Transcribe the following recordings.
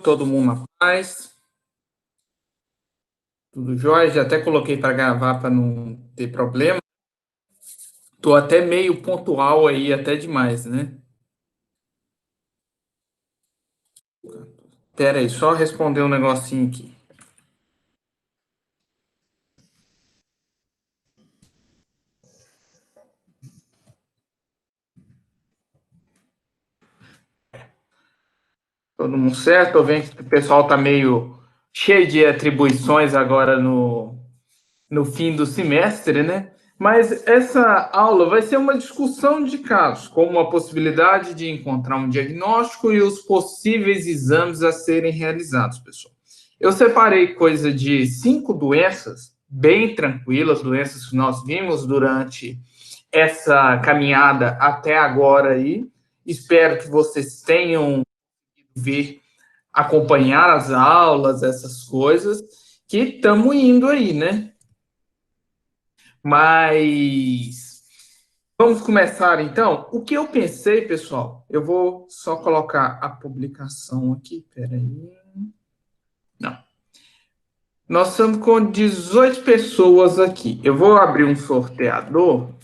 Todo mundo na paz, tudo jóia. Já até coloquei para gravar para não ter problema. Tô até meio pontual aí, até demais, né? Pera aí, só responder um negocinho aqui. Todo mundo certo? Tô vendo que o pessoal tá meio cheio de atribuições agora no fim do semestre, né? Mas essa aula vai ser uma discussão de casos, como a possibilidade de encontrar um diagnóstico e os possíveis exames a serem realizados, pessoal. Eu separei coisa de 5 doenças bem tranquilas, doenças que nós vimos durante essa caminhada até agora aí. Espero que vocês tenham ver, acompanhar as aulas, essas coisas, que estamos indo aí, né? Mas vamos começar então. O que eu pensei, pessoal? Eu vou só colocar a publicação aqui. Peraí. Não. Nós estamos com 18 pessoas aqui. Eu vou abrir um sorteador,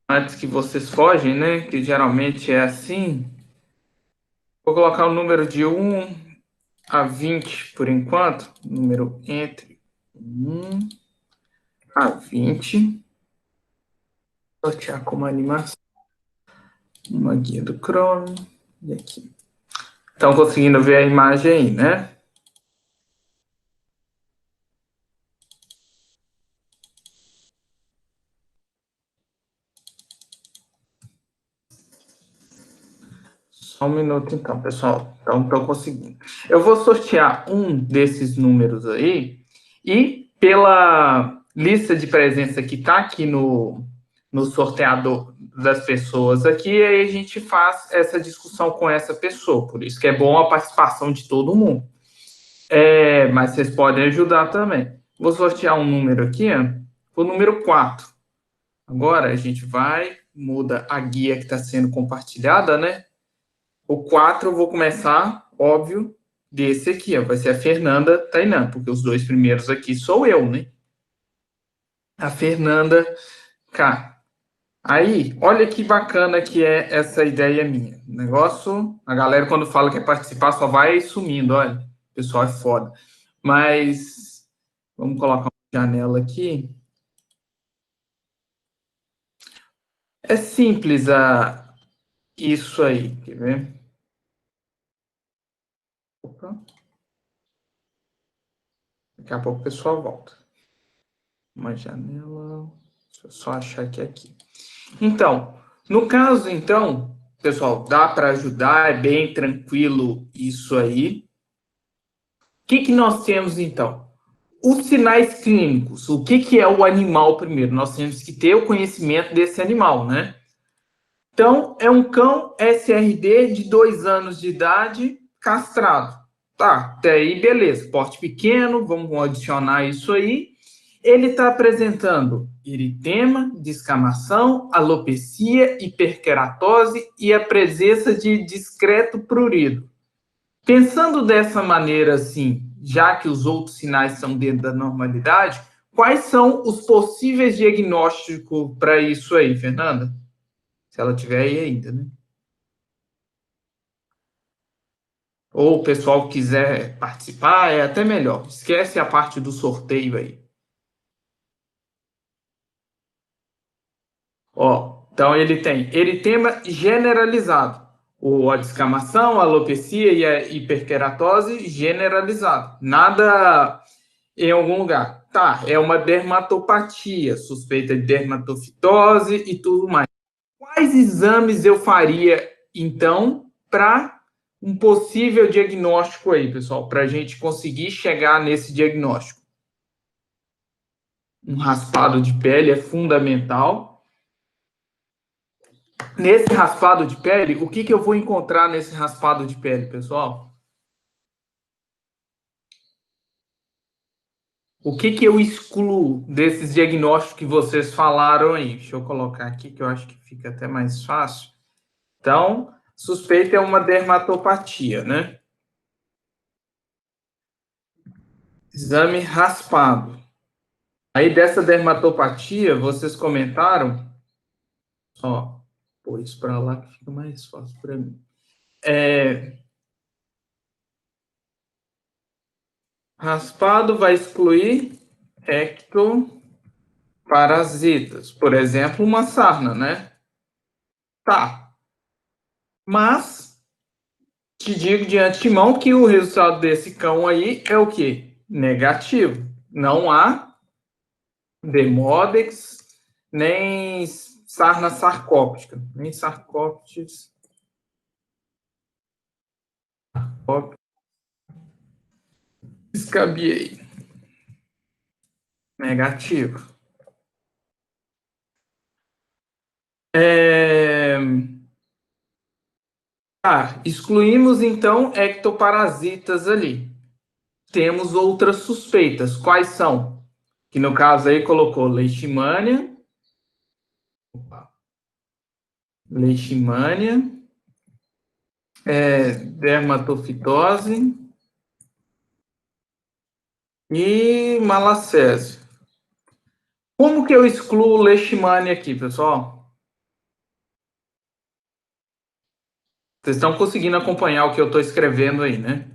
antes que vocês fogem, né? Que geralmente é assim. Vou colocar o número de 1 a 20 por enquanto. Número entre 1 a 20. Sortear como animação. Uma guia do Chrome. E aqui. Estão conseguindo ver a imagem aí, né? Só um minuto então, pessoal. Então, estou conseguindo. Eu vou sortear um desses números aí e pela lista de presença que está aqui no sorteador das pessoas aqui, aí a gente faz essa discussão com essa pessoa. Por isso que é bom a participação de todo mundo. Mas vocês podem ajudar também. Vou sortear um número aqui, ó, o número 4. Agora a gente vai, muda a guia que está sendo compartilhada, né? O 4 eu vou começar, óbvio, desse aqui, ó, vai ser a Fernanda Tainan, porque os dois primeiros aqui sou eu, né? A Fernanda K. Aí, olha que bacana que é essa ideia minha. O negócio, a galera quando fala que quer participar só vai sumindo, olha. O pessoal é foda. Mas, vamos colocar uma janela aqui. É simples isso aí, quer ver? Opa, daqui a pouco o pessoal volta. Uma janela. Deixa eu só achar que é aqui. Então, no caso, então, pessoal, dá para ajudar, é bem tranquilo isso aí. O que nós temos, então? Os sinais clínicos. O que é o animal primeiro? Nós temos que ter o conhecimento desse animal, né? Então, é um cão SRD de 2 anos de idade, castrado. Tá, até aí beleza. Porte pequeno, vamos adicionar isso aí. Ele está apresentando eritema, descamação, alopecia, hiperkeratose e a presença de discreto prurido. Pensando dessa maneira, assim, já que os outros sinais são dentro da normalidade, quais são os possíveis diagnósticos para isso aí, Fernanda? Se ela tiver aí ainda, né? Ou o pessoal quiser participar, é até melhor. Esquece a parte do sorteio aí. Ó, então ele tem eritema generalizado, ou a descamação, a alopecia e a hiperkeratose generalizado. Nada em algum lugar. Tá, é uma dermatopatia, suspeita de dermatofitose e tudo mais. Quais exames eu faria, então, para um possível diagnóstico aí, pessoal, para a gente conseguir chegar nesse diagnóstico? Um raspado de pele é fundamental. Nesse raspado de pele, o que eu vou encontrar nesse raspado de pele, pessoal? O que eu excluo desses diagnósticos que vocês falaram aí? Deixa eu colocar aqui que eu acho que fica até mais fácil. Então, suspeita é uma dermatopatia, né? Exame raspado. Aí dessa dermatopatia, vocês comentaram, ó, pô, isso para lá que fica mais fácil para mim. Raspado vai excluir ectoparasitas, por exemplo, uma sarna, né? Tá. Mas te digo de antemão que o resultado desse cão aí é o quê? Negativo. Não há Demodex, nem sarna sarcóptica, nem sarcóptes. Escabiei. Negativo. Excluímos então ectoparasitas ali. Temos outras suspeitas. Quais são? Que no caso aí colocou leishmania, dermatofitose e malacésia. Como que eu excluo leishmania aqui, pessoal? Vocês estão conseguindo acompanhar o que eu estou escrevendo aí, né?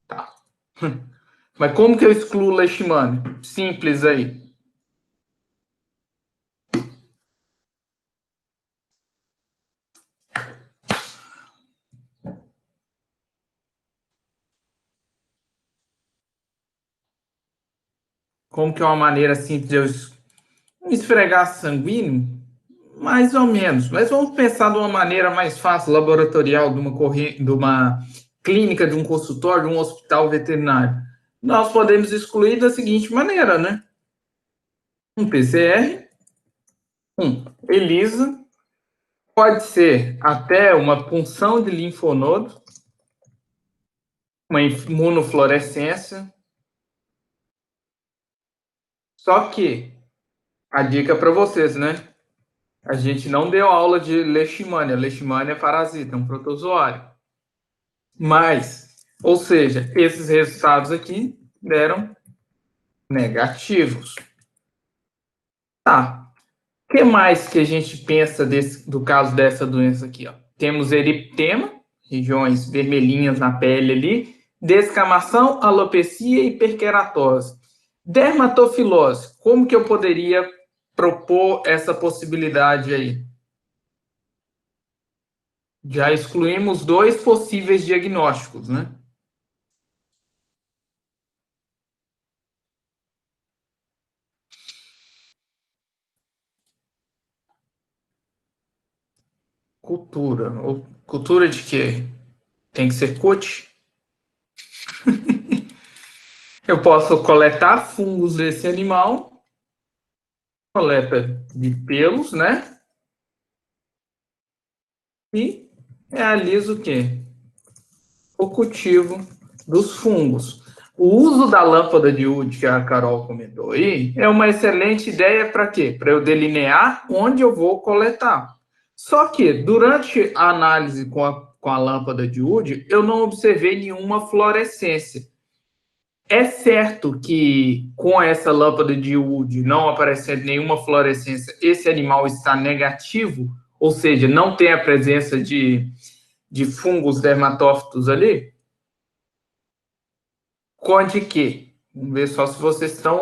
Tá. Mas como que eu excluo leishmania? Simples aí. Como que é uma maneira simples de eu esfregar sanguíneo? Mais ou menos. Mas vamos pensar de uma maneira mais fácil, laboratorial, de uma clínica, de um consultório, de um hospital veterinário. Nós podemos excluir da seguinte maneira, né? Um PCR, um ELISA, pode ser até uma punção de linfonodo, uma imunofluorescência. Só que a dica para vocês, né? A gente não deu aula de leishmania. Leishmania é parasita, é um protozoário. Mas, ou seja, esses resultados aqui deram negativos. Tá. O que mais que a gente pensa do caso dessa doença aqui? Ó? Temos eritema, regiões vermelhinhas na pele ali, descamação, alopecia e hiperkeratose. Dermatofilose, como que eu poderia propor essa possibilidade aí? Já excluímos dois possíveis diagnósticos, né? Cultura. Cultura de quê? Tem que ser cut? Eu posso coletar fungos desse animal, coleta de pelos, né? E realizo o quê? O cultivo dos fungos. O uso da lâmpada de Wood, que a Carol comentou aí, é uma excelente ideia para quê? Para eu delinear onde eu vou coletar. Só que, durante a análise com a lâmpada de Wood, eu não observei nenhuma fluorescência. É certo que com essa lâmpada de Wood não aparecendo nenhuma fluorescência, esse animal está negativo, ou seja, não tem a presença de fungos dermatófitos ali? Conte que. Vamos ver só se vocês estão.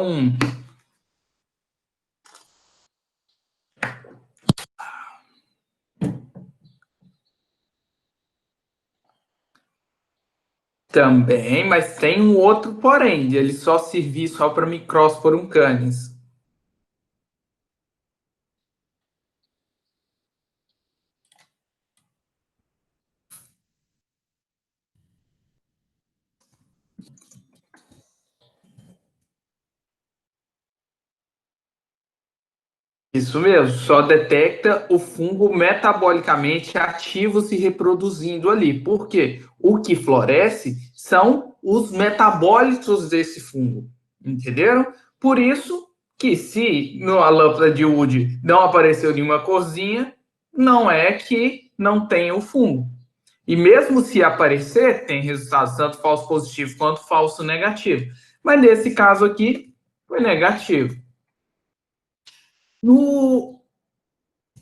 Também, mas tem um outro porém, de ele só servir só para Microsporum canis. Isso mesmo, só detecta o fungo metabolicamente ativo se reproduzindo ali. Por quê? O que floresce são os metabólitos desse fungo, entenderam? Por isso que se na lâmpada de Wood não apareceu nenhuma corzinha, não é que não tenha o fungo. E mesmo se aparecer, tem resultados tanto falso positivo quanto falso negativo. Mas nesse caso aqui, foi negativo. No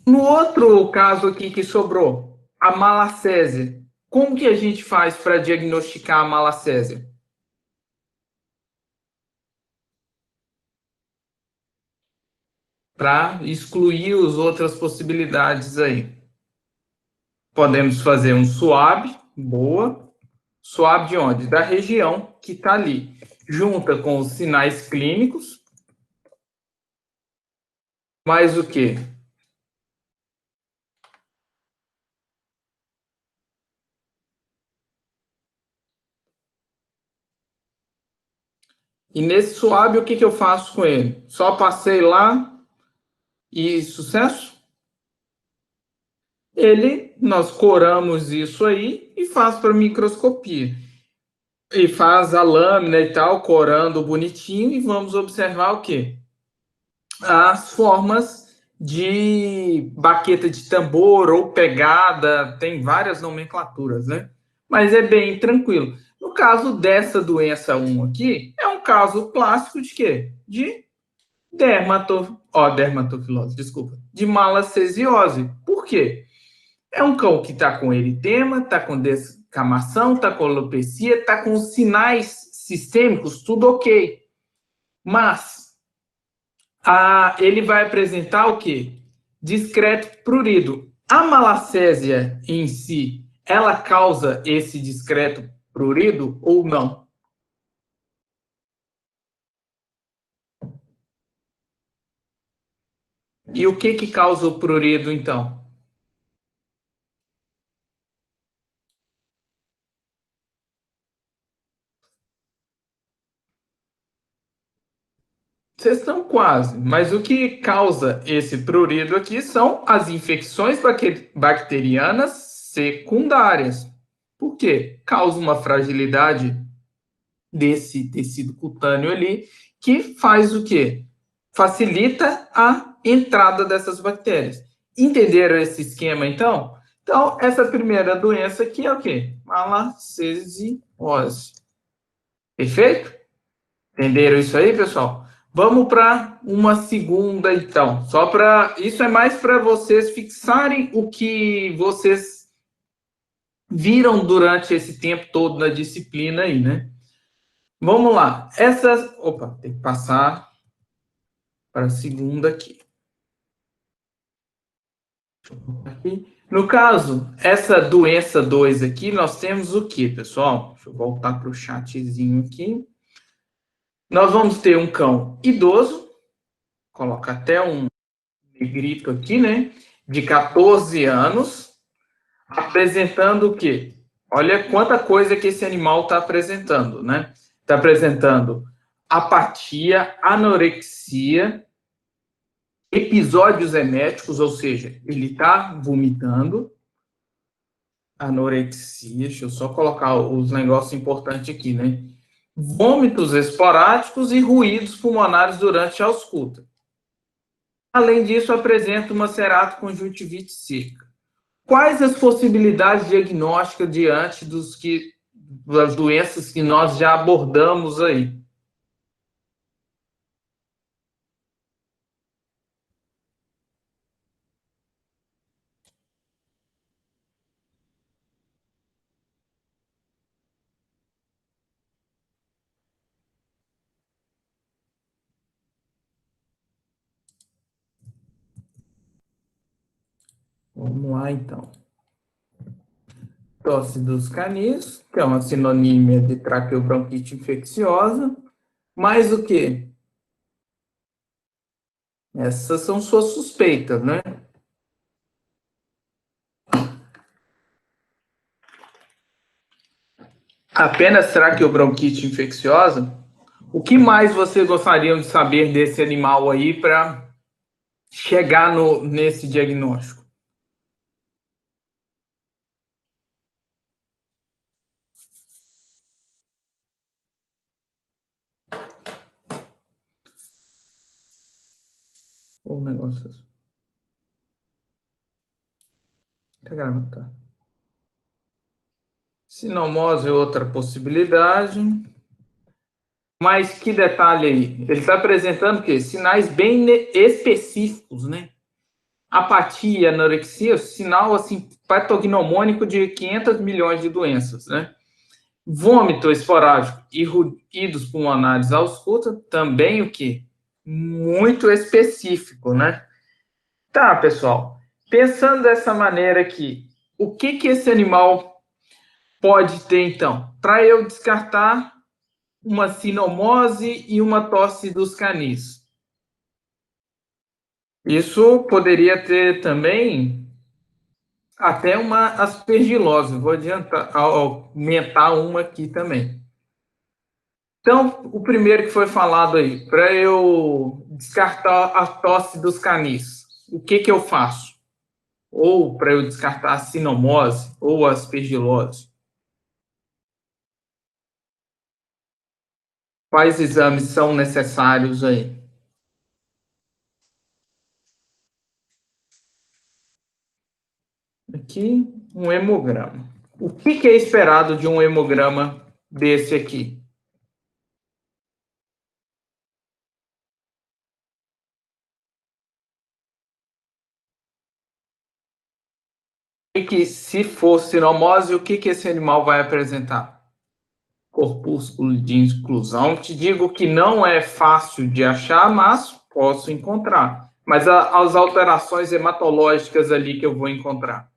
outro caso aqui que sobrou, a malacésia. Como que a gente faz para diagnosticar a malacésia? Para excluir as outras possibilidades aí. Podemos fazer um SWAB, boa. SWAB de onde? Da região que está ali. Junta com os sinais clínicos. Mais o quê? E nesse SWAB, o que, que eu faço com ele? Só passei lá e sucesso? Nós coramos isso aí e faz para microscopia. E faz a lâmina e tal, corando bonitinho, e vamos observar o quê? As formas de baqueta de tambor ou pegada, tem várias nomenclaturas, né? Mas é bem tranquilo. No caso dessa doença 1 aqui, é um caso clássico de quê? De dermatofilose, desculpa, de malacesiose. Por quê? É um cão que está com eritema, está com descamação, está com alopecia, está com sinais sistêmicos, tudo ok. Mas ele vai apresentar o quê? Discreto prurido. A malacésia em si, ela causa esse discreto prurido ou não? E o que causa o prurido, então? Vocês estão quase, mas o que causa esse prurido aqui são as infecções bacterianas secundárias. Por quê? Causa uma fragilidade desse tecido cutâneo ali, que faz o quê? Facilita a entrada dessas bactérias. Entenderam esse esquema, então? Então, essa primeira doença aqui é o quê? Malacesiose. Perfeito? Entenderam isso aí, pessoal? Vamos para uma segunda, então. Só para. Isso é mais para vocês fixarem o que vocês viram durante esse tempo todo na disciplina aí, né? Vamos lá. Essas. Opa, tem que passar para a segunda aqui. No caso, essa doença 2 aqui, nós temos o que, pessoal? Deixa eu voltar para o chatzinho aqui. Nós vamos ter um cão idoso, coloca até um negrito aqui, né? De 14 anos, apresentando o quê? Olha quanta coisa que esse animal está apresentando, né? Está apresentando apatia, anorexia, episódios eméticos, ou seja, ele está vomitando, anorexia, deixa eu só colocar os negócios importantes aqui, né? Vômitos esporádicos e ruídos pulmonares durante a ausculta. Além disso, apresenta uma ceratoconjuntivite seca. Quais as possibilidades diagnósticas diante das doenças que nós já abordamos aí? Vamos lá, então. Tosse dos canis, que é uma sinonímia de traqueobronquite infecciosa. Mais o quê? Essas são suas suspeitas, né? Apenas traqueobronquite infecciosa? O que mais vocês gostariam de saber desse animal aí para chegar nesse diagnóstico? O negócio. Tá gravando, tá? Sinomose é outra possibilidade. Mas que detalhe aí? Ele está apresentando o quê? Sinais bem específicos, né? Apatia, anorexia, sinal assim patognomônico de 500 milhões de doenças, né? Vômito esporádico e ruídos pulmonares ausculta, também o quê? Muito específico, né? Tá, pessoal. Pensando dessa maneira aqui, o que que esse animal pode ter, então? Para eu descartar uma sinomose e uma tosse dos canis. Isso poderia ter também até uma aspergilose. Vou adiantar, aumentar uma aqui também. Então, o primeiro que foi falado aí, para eu descartar a tosse dos canis, o que que eu faço? Ou para eu descartar a sinomose ou a aspergilose? Quais exames são necessários aí? Aqui, um hemograma. O que que é esperado de um hemograma desse aqui? E que, se for sinomose, o que que esse animal vai apresentar? Corpúsculo de inclusão. Te digo que não é fácil de achar, mas posso encontrar. Mas as alterações hematológicas ali que eu vou encontrar.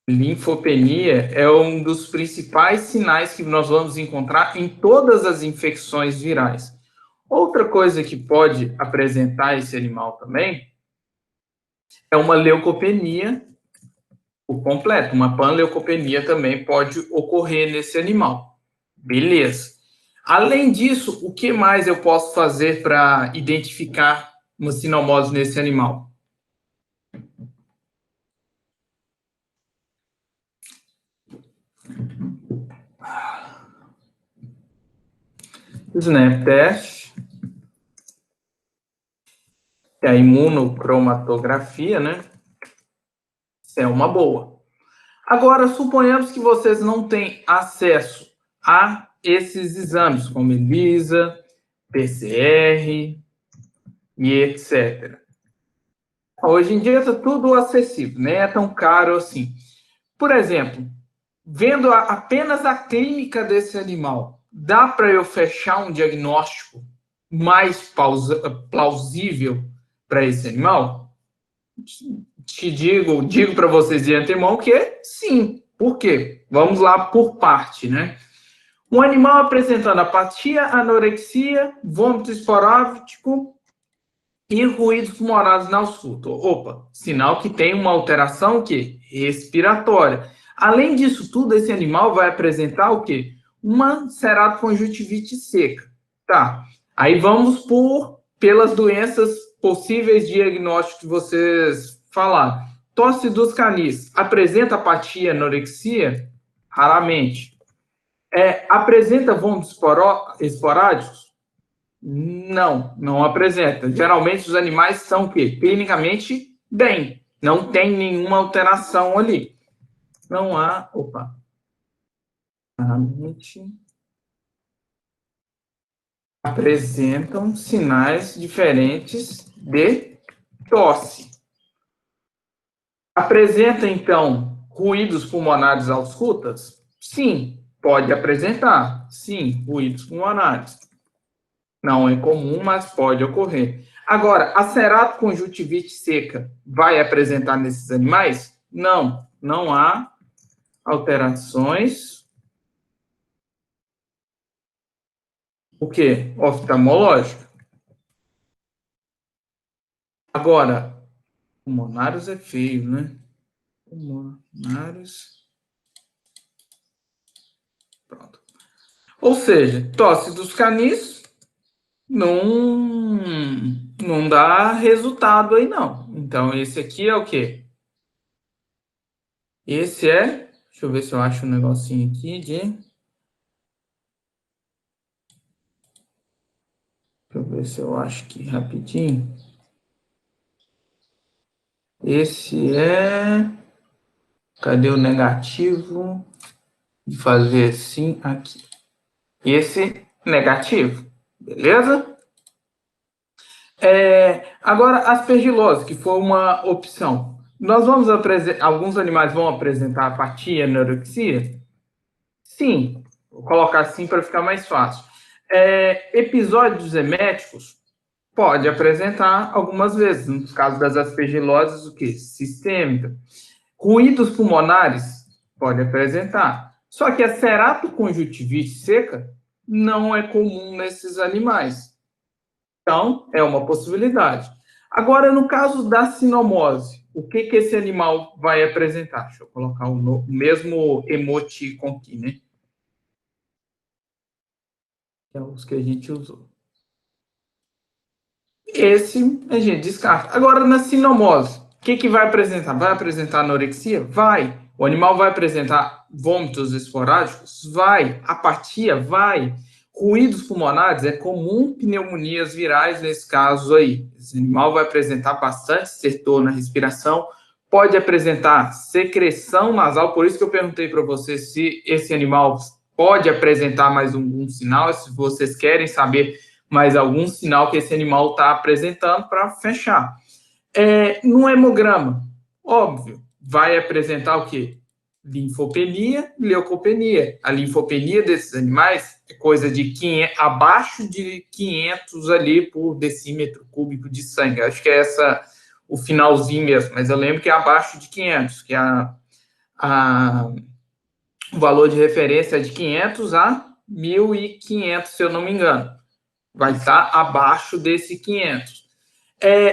Linfopenia é um dos principais sinais que nós vamos encontrar em todas as infecções virais. Outra coisa que pode apresentar esse animal também é uma leucopenia por completo. Uma panleucopenia também pode ocorrer nesse animal. Beleza. Além disso, o que mais eu posso fazer para identificar uma sinomose nesse animal? Snap test, que é a imunocromatografia, né? Isso é uma boa. Agora, suponhamos que vocês não têm acesso a esses exames, como ELISA, PCR e etc. Hoje em dia está tudo acessível, nem é tão caro assim. Por exemplo, vendo apenas a clínica desse animal, dá para eu fechar um diagnóstico mais plausível para esse animal? Digo para vocês de antemão que sim. Por quê? Vamos lá por parte, né? Um animal apresentando apatia, anorexia, vômito esporádico e ruídos pulmonares na ausculta. Opa, sinal que tem uma alteração que respiratória. Além disso tudo, esse animal vai apresentar o quê? Uma ceratoconjuntivite seca. Tá. Aí vamos pelas doenças possíveis diagnósticos que vocês falaram. Tosse dos canis apresenta apatia, anorexia? Raramente. Apresenta vômitos esporádicos? Não, não apresenta. Geralmente os animais são o quê? Clinicamente bem. Não tem nenhuma alteração ali. Não há. Opa. Raramente apresentam sinais diferentes de tosse. Apresenta, então, ruídos pulmonares auscultas? Sim, pode apresentar. Sim, ruídos pulmonares. Não é comum, mas pode ocorrer. Agora, a ceratoconjuntivite seca vai apresentar nesses animais? Não, não há alterações. O quê? Oftalmológica. Agora, pulmonares é feio, né? Pulmonares. Pronto. Ou seja, tosse dos canis não, não dá resultado aí, não. Então, esse aqui é o quê? Esse é. Deixa eu ver se eu acho um negocinho aqui de. Deixa eu ver ver se eu acho aqui rapidinho. Esse é... Cadê o negativo? De fazer assim aqui. Esse negativo, beleza? Agora, aspergilose, que foi uma opção. Nós vamos apresentar, alguns animais vão apresentar apatia e anorexia? Sim, vou colocar assim para ficar mais fácil. Episódios eméticos pode apresentar algumas vezes, no caso das aspergiloses, o que? Sistêmica. Ruídos pulmonares pode apresentar. Só que a ceratoconjuntivite seca não é comum nesses animais. Então, é uma possibilidade. Agora, no caso da sinomose, o que esse animal vai apresentar? Deixa eu colocar o mesmo emoticon aqui, né? Que é os que a gente usou. Esse a gente descarta. Agora, na sinomose, o que vai apresentar? Vai apresentar anorexia? Vai. O animal vai apresentar vômitos esporádicos? Vai. Apatia? Vai. Ruídos pulmonares? É comum pneumonias virais nesse caso aí. Esse animal vai apresentar bastante estertor na respiração, pode apresentar secreção nasal, por isso que eu perguntei para você se esse animal pode apresentar mais algum sinal, se vocês querem saber mais algum sinal que esse animal está apresentando para fechar. No hemograma, óbvio, vai apresentar o quê? Linfopenia, leucopenia. A linfopenia desses animais é coisa de 500, abaixo de 500 ali por decímetro cúbico de sangue. Acho que é essa o finalzinho mesmo, mas eu lembro que é abaixo de 500, que o valor de referência é de 500 a 1.500, se eu não me engano. Vai estar abaixo desse 500.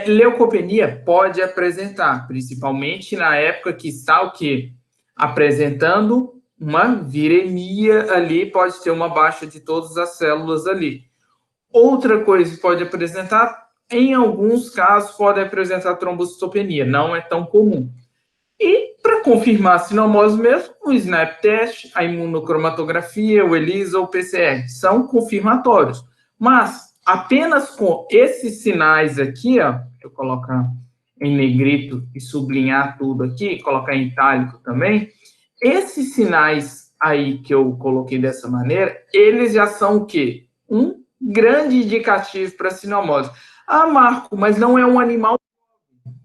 Leucopenia pode apresentar, principalmente na época que está o quê? Apresentando uma viremia ali, pode ter uma baixa de todas as células ali. Outra coisa que pode apresentar, em alguns casos, pode apresentar trombocitopenia, não é tão comum. E, para confirmar a sinomose mesmo, o SNAP test, a imunocromatografia, o ELISA ou o PCR, são confirmatórios. Mas, apenas com esses sinais aqui, ó, deixa eu colocar em negrito e sublinhar tudo aqui, colocar em itálico também, esses sinais aí que eu coloquei dessa maneira, eles já são o quê? Um grande indicativo para a sinomose. Ah, Marco, mas não é um animal.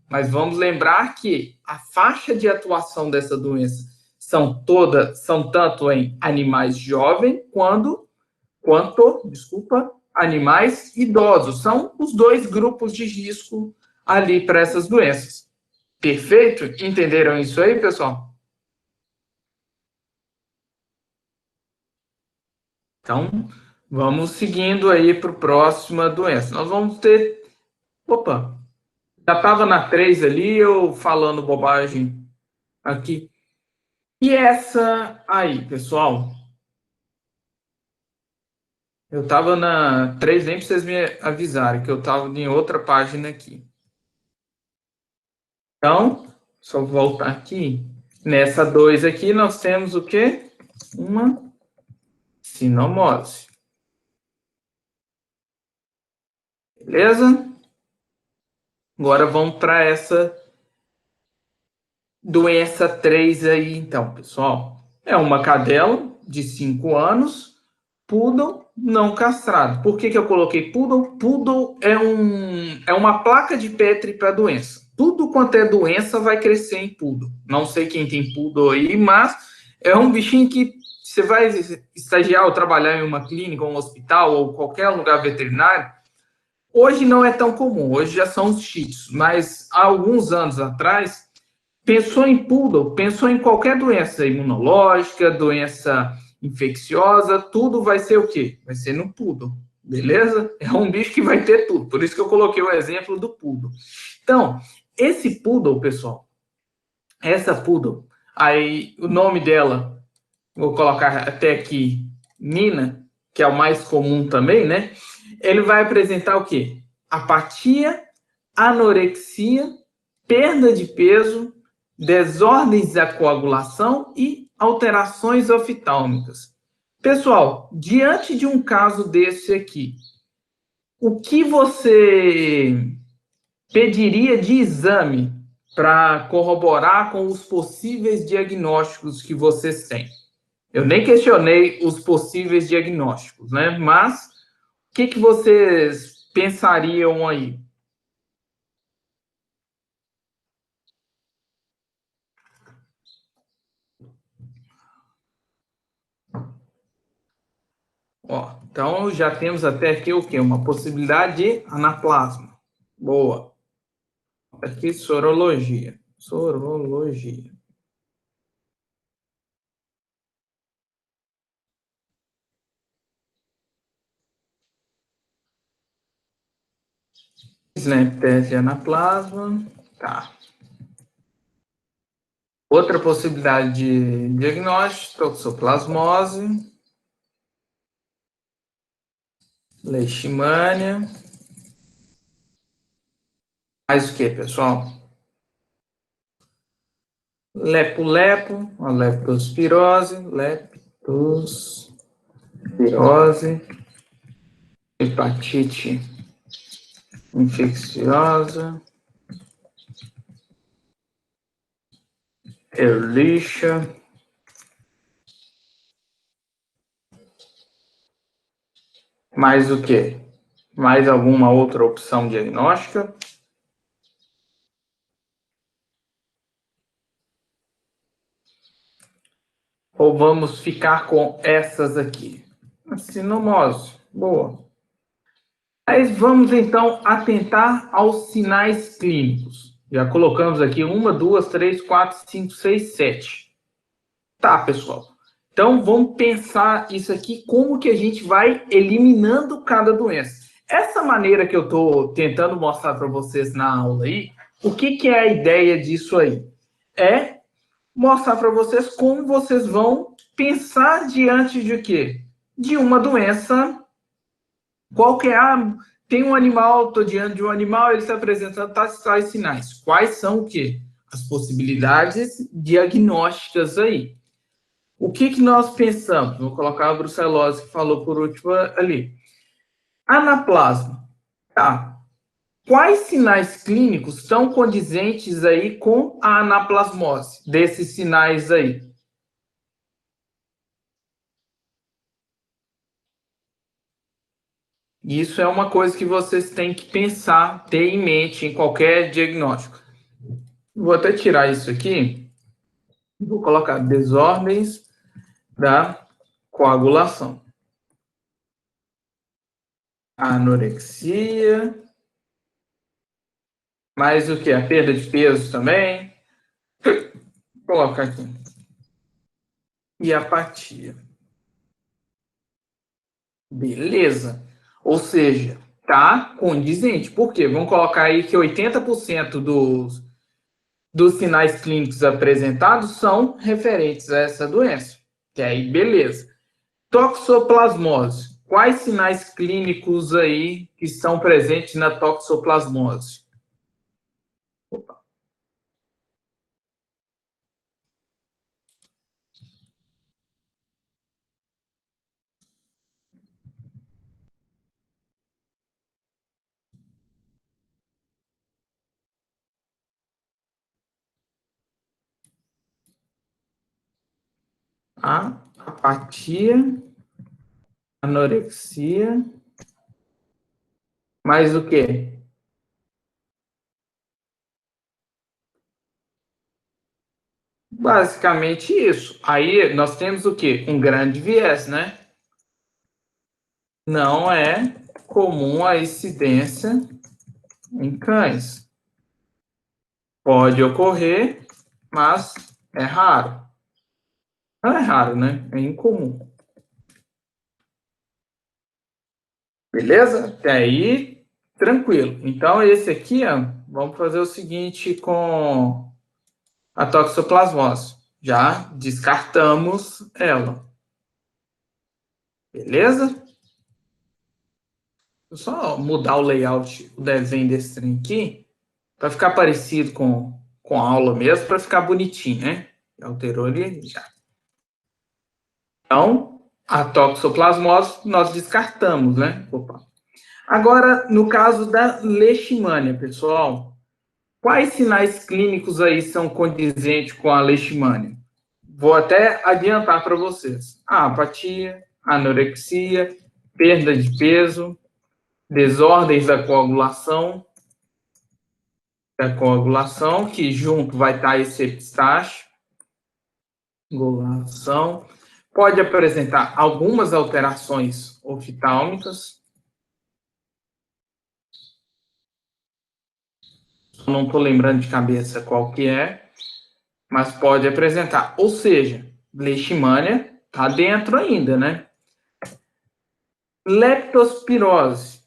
Mas vamos lembrar que a faixa de atuação dessa doença são tanto em animais jovens quanto, animais idosos. São os dois grupos de risco ali para essas doenças. Perfeito? Entenderam isso aí, pessoal? Então, vamos seguindo aí para a próxima doença. Nós vamos ter... Opa! Já estava na 3 ali, eu falando bobagem aqui. E essa aí, pessoal? Eu estava na 3, nem para vocês me avisarem, que eu estava em outra página aqui. Então, só voltar aqui. Nessa 2 aqui, nós temos o quê? Uma sinomose. Beleza? Agora vamos para essa doença 3 aí, então, pessoal. É uma cadela de 5 anos, poodle não castrado. Por que eu coloquei poodle? Poodle é uma placa de Petri para doença. Tudo quanto é doença vai crescer em poodle. Não sei quem tem poodle aí, mas é um bichinho que você vai estagiar ou trabalhar em uma clínica, um hospital ou qualquer lugar veterinário. Hoje não é tão comum, hoje já são os shih tzus, mas há alguns anos atrás, pensou em poodle, pensou em qualquer doença imunológica, doença infecciosa, tudo vai ser o quê? Vai ser no poodle, beleza? É um bicho que vai ter tudo, por isso que eu coloquei o exemplo do poodle. Então, esse poodle, pessoal, essa poodle, aí o nome dela, vou colocar até aqui, Nina, que é o mais comum também, né? Ele vai apresentar o quê? Apatia, anorexia, perda de peso, desordens da coagulação e alterações oftálmicas. Pessoal, diante de um caso desse aqui, o que você pediria de exame para corroborar com os possíveis diagnósticos que vocês têm? Eu nem questionei os possíveis diagnósticos, né? Mas o que vocês pensariam aí? Ó, então já temos até aqui o quê? Uma possibilidade de anaplasma. Boa. Aqui sorologia. Sorologia. Snap teste de anaplasma. Tá. Outra possibilidade de diagnóstico, toxoplasmose, leishmania. Mais o que, pessoal? Lepo-lepo, a leptospirose, hepatite infecciosa, Ehrlichia. Mais o que? Mais alguma outra opção diagnóstica? Ou vamos ficar com essas aqui? Sinomose, boa. Mas vamos então atentar aos sinais clínicos. Já colocamos aqui uma, duas, três, quatro, cinco, seis, sete. Tá, pessoal. Então vamos pensar isso aqui, como que a gente vai eliminando cada doença. Essa maneira que eu estou tentando mostrar para vocês na aula aí, o que é a ideia disso aí? É mostrar para vocês como vocês vão pensar diante de quê? De uma doença qualquer. Tem um animal, estou diante de um animal, ele está apresentando tais sinais. Quais são o quê? As possibilidades diagnósticas aí. O que nós pensamos? Vou colocar a brucelose que falou por último ali. Anaplasma. Tá. Quais sinais clínicos estão condizentes aí com a anaplasmose? Desses sinais aí. Isso é uma coisa que vocês têm que pensar, ter em mente em qualquer diagnóstico. Vou até tirar isso aqui. Vou colocar desordens da coagulação. Anorexia. Mais o que? A perda de peso também. Vou colocar aqui. E apatia. Beleza. Ou seja, tá condizente. Por quê? Vamos colocar aí que 80% dos sinais clínicos apresentados são referentes a essa doença. Que aí, beleza. Toxoplasmose. Quais sinais clínicos aí que estão presentes na toxoplasmose? A apatia, anorexia, mais o quê? Basicamente isso. Aí nós temos o quê? Um grande viés, né? Não é comum a incidência em cães. Pode ocorrer, mas é raro. Não é raro, né? É incomum. Beleza? Até aí, tranquilo. Então, esse aqui, ó, vamos fazer o seguinte com a toxoplasmose. Já descartamos ela. Beleza? Vou só mudar o layout, o desenho desse trem aqui, para ficar parecido com a aula mesmo, para ficar bonitinho, né? Alterou ali, já. Então, a toxoplasmose nós descartamos, né? Opa. Agora, no caso da leishmania, pessoal, quais sinais clínicos aí são condizentes com a leishmania? Vou até adiantar para vocês. A apatia, anorexia, perda de peso, desordens da coagulação, que junto vai estar esse epistaxe, coagulação. Pode apresentar algumas alterações oftálmicas. Não estou lembrando de cabeça qual que é, mas pode apresentar. Ou seja, leishmania está dentro ainda, né? Leptospirose.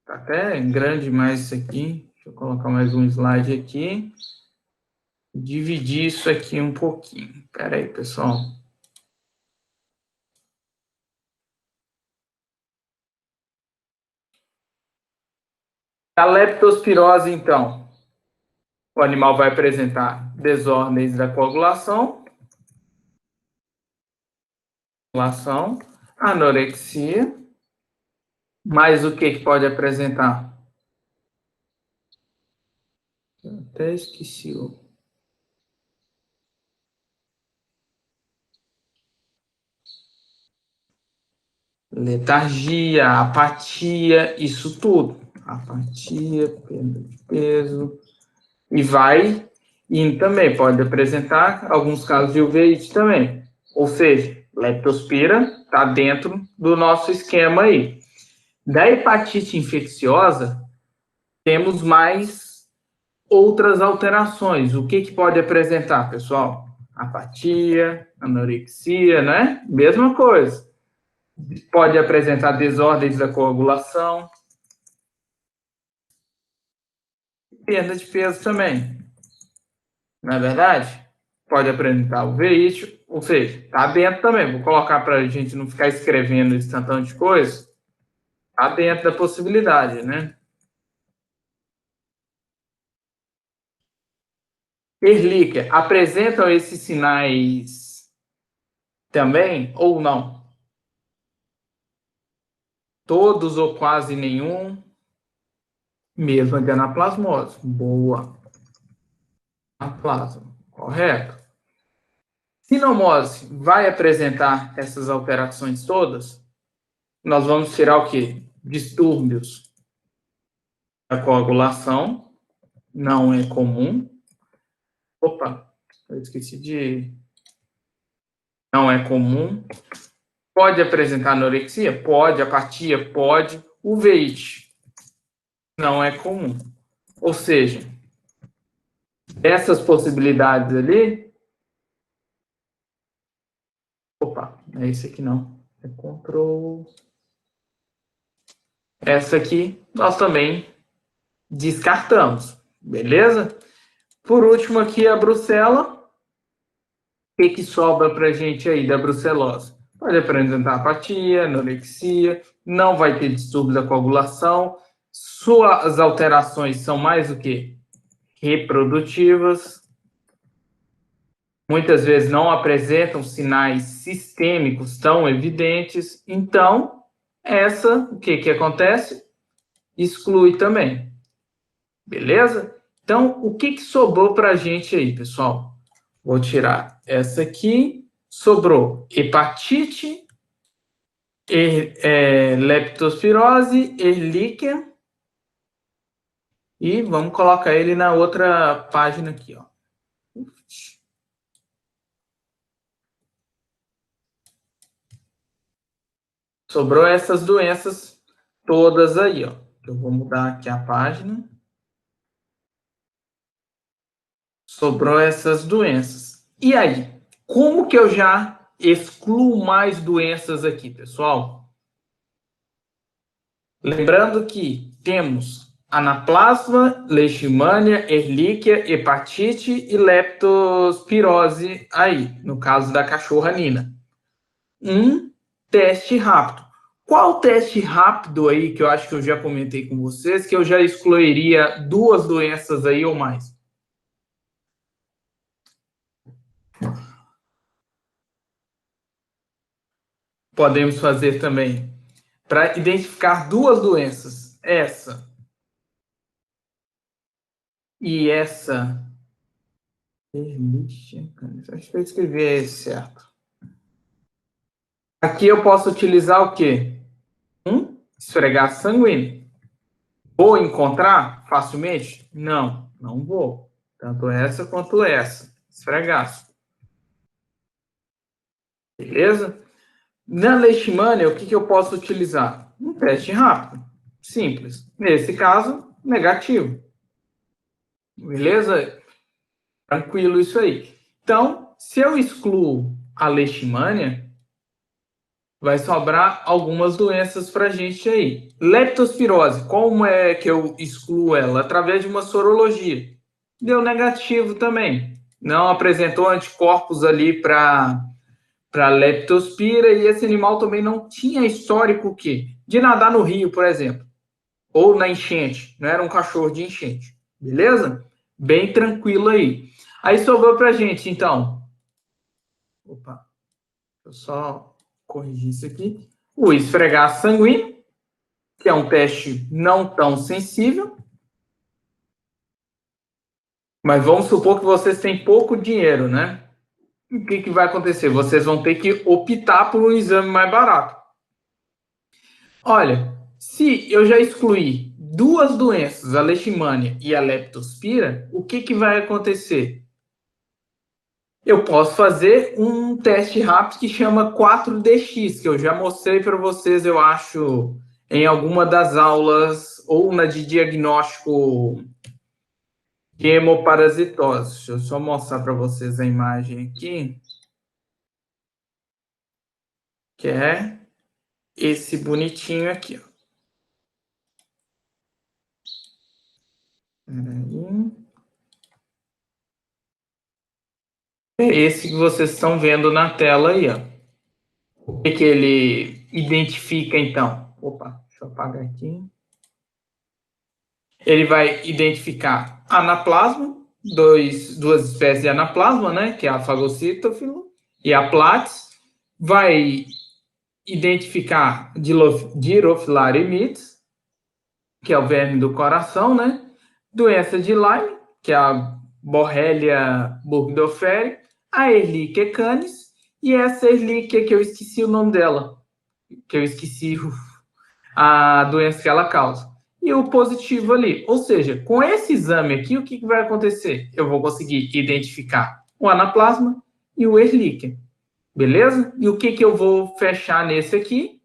Está até grande mais isso aqui. Deixa eu colocar mais um slide aqui. Dividir isso aqui um pouquinho. Espera aí, pessoal. A leptospirose, então, o animal vai apresentar desordens da coagulação, anorexia, mas o que pode apresentar? Eu até esqueci o... Letargia, apatia, isso tudo. Apatia, perda de peso, e vai indo também. Pode apresentar alguns casos de uveíte também. Ou seja, leptospira está dentro do nosso esquema aí. Da hepatite infecciosa, temos mais outras alterações. O que pode apresentar, pessoal? Apatia, anorexia, né? Mesma coisa. Pode apresentar desordens da coagulação, perda de peso também. Não é verdade? Pode apresentar o veíte, ou seja, está dentro também. Vou colocar para a gente não ficar escrevendo esse tantão de coisa. Está dentro da possibilidade, né? Ehrlichia, apresentam esses sinais também ou não? Todos ou quase nenhum? Mesmo de anaplasmose. Boa. Anaplasma, correto. Sinomose vai apresentar essas alterações todas? Nós vamos tirar o quê? Distúrbios da coagulação, não é comum. Opa, eu esqueci de... Não é comum. Pode apresentar anorexia? Pode. Apatia? Pode. Uveíte? Não é comum. Ou seja, essas possibilidades ali... Opa, é esse aqui não. É control... Essa aqui nós também descartamos, beleza? Por último aqui a brucela. O que sobra para a gente aí da brucelose? Pode apresentar apatia, anorexia, não vai ter distúrbio da coagulação, suas alterações são mais o quê? Reprodutivas, muitas vezes não apresentam sinais sistêmicos tão evidentes, então, o que acontece? Exclui também, beleza? Então, o que sobrou para a gente aí, pessoal? Vou tirar essa aqui. Sobrou hepatite, leptospirose, Ehrlichia. E vamos colocar ele na outra página aqui, ó. Sobrou essas doenças todas aí, ó. Eu vou mudar aqui a página. Sobrou essas doenças. E aí, como que eu já excluo mais doenças aqui, pessoal? Lembrando que temos anaplasma, leishmania, Ehrlichia, hepatite e leptospirose aí, no caso da cachorra Nina. Um teste rápido. Qual teste rápido aí, que eu acho que eu já comentei com vocês, que eu já excluiria duas doenças aí ou mais? Podemos fazer também para identificar duas doenças, essa e essa. Acho que eu escrevi certo. Aqui eu posso utilizar o quê? Esfregar sanguíneo. Vou encontrar facilmente? Não, não vou. Tanto essa quanto essa. Esfregaço. Beleza? Na leishmania, o que eu posso utilizar? Um teste rápido. Simples. Nesse caso, negativo. Beleza? Tranquilo isso aí. Então, se eu excluo a leishmania, vai sobrar algumas doenças para a gente aí. Leptospirose, como é que eu excluo ela? Através de uma sorologia. Deu negativo também. Não apresentou anticorpos ali para leptospira e esse animal também não tinha histórico o quê? De nadar no rio, por exemplo. Ou na enchente. Não era um cachorro de enchente. Beleza? Bem tranquilo aí. Aí sobrou para a gente, então. Opa, deixa eu só corrigir isso aqui. O esfregar sanguíneo, que é um teste não tão sensível. Mas vamos supor que vocês têm pouco dinheiro, né? O que vai acontecer? Vocês vão ter que optar por um exame mais barato. Olha, se eu já excluí duas doenças, a leishmania e a leptospira, o que vai acontecer? Eu posso fazer um teste rápido que chama 4DX, que eu já mostrei para vocês, eu acho, em alguma das aulas, ou na de diagnóstico de hemoparasitose. Deixa eu só mostrar para vocês a imagem aqui, que é esse bonitinho aqui. É esse que vocês estão vendo na tela aí, ó. O que ele identifica, então? Opa, deixa eu apagar aqui. Ele vai identificar anaplasma, duas espécies de anaplasma, né? Que é a fagocítophilo e a platis. Vai identificar Dirofilaria-mites, que é o verme do coração, né? Doença de Lyme, que é a Borrelia burgdorferi, a Ehrlichia canis e essa Ehrlichia que eu esqueci o nome dela, que eu esqueci a doença que ela causa. E o positivo ali. Ou seja, com esse exame aqui, o que vai acontecer? Eu vou conseguir identificar o anaplasma e o Ehrlichia. Beleza? E o que eu vou fechar nesse aqui?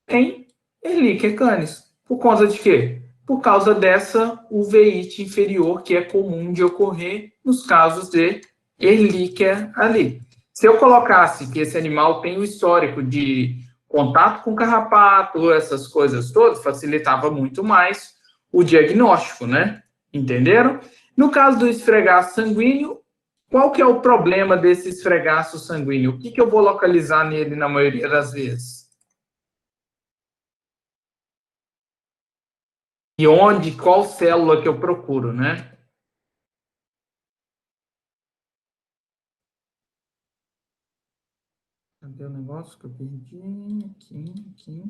Em Ehrlichia canis. Por causa de quê? Por causa dessa uveíte inferior que é comum de ocorrer nos casos de Ehrlichia ali. Se eu colocasse que esse animal tem o histórico de contato com carrapato, essas coisas todas, facilitava muito mais o diagnóstico, né? Entenderam? No caso do esfregaço sanguíneo, qual que é o problema desse esfregaço sanguíneo? O que eu vou localizar nele na maioria das vezes? E onde, qual célula que eu procuro, né? Cadê o negócio que eu perdi? Aqui.